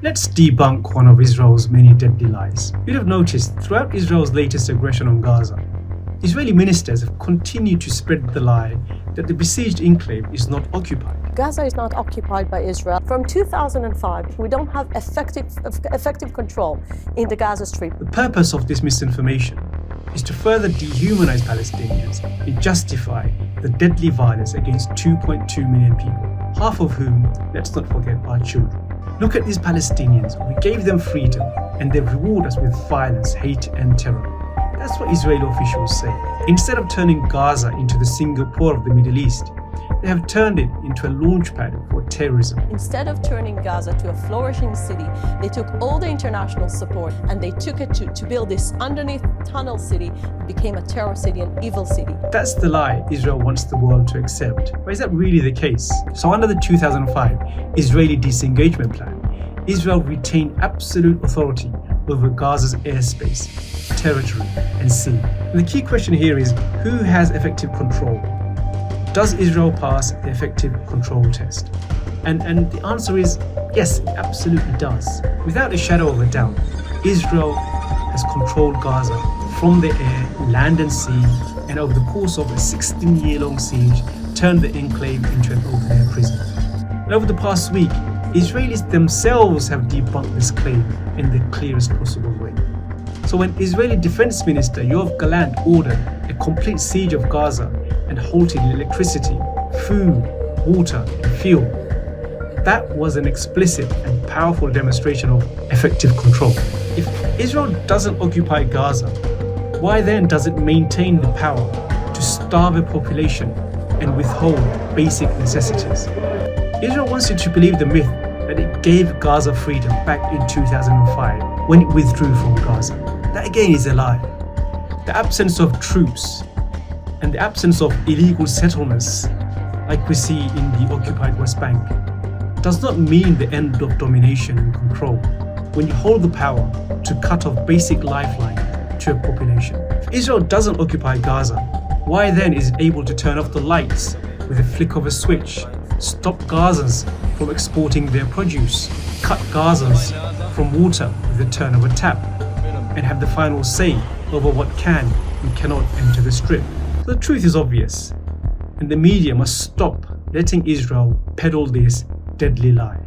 Let's debunk one of Israel's many deadly lies. You'd have noticed throughout Israel's latest aggression on Gaza, Israeli ministers have continued to spread the lie that the besieged enclave is not occupied. Gaza is not occupied by Israel. From 2005, we don't have effective control in the Gaza Strip. The purpose of this misinformation is to further dehumanize Palestinians and justify the deadly violence against 2.2 million people, half of whom, let's not forget, are children. Look at these Palestinians. We gave them freedom and they reward us with violence, hate and terror. That's what Israeli officials say. Instead of turning Gaza into the Singapore of the Middle East, they have turned it into a launchpad for terrorism. Instead of turning Gaza to a flourishing city, they took all the international support and they took it to build this underneath tunnel city. It became a terror city, an evil city. That's the lie Israel wants the world to accept. But is that really the case? So under the 2005 Israeli disengagement plan, Israel retained absolute authority over Gaza's airspace, territory and sea. And the key question here is, who has effective control? Does Israel pass the effective control test? And the answer is yes, it absolutely does. Without a shadow of a doubt, Israel has controlled Gaza from the air, land and sea, and over the course of a 16-year-long siege, turned the enclave into an open-air prison. And over the past week, Israelis themselves have debunked this claim in the clearest possible way. So when Israeli Defense Minister Yoav Gallant ordered a complete siege of Gaza and halted electricity, food, water and fuel, that was an explicit and powerful demonstration of effective control. If Israel doesn't occupy Gaza, why then does it maintain the power to starve a population and withhold basic necessities? Israel wants you to believe the myth that it gave Gaza freedom back in 2005 when it withdrew from Gaza. That again is a lie. The absence of troops and the absence of illegal settlements, like we see in the occupied West Bank, does not mean the end of domination and control when you hold the power to cut off basic lifeline to a population. If Israel doesn't occupy Gaza, why then is it able to turn off the lights with a flick of a switch, stop Gazans from exporting their produce, cut Gazans from water with the turn of a tap, and have the final say over what can and cannot enter the strip? So the truth is obvious, and the media must stop letting Israel peddle this deadly lie.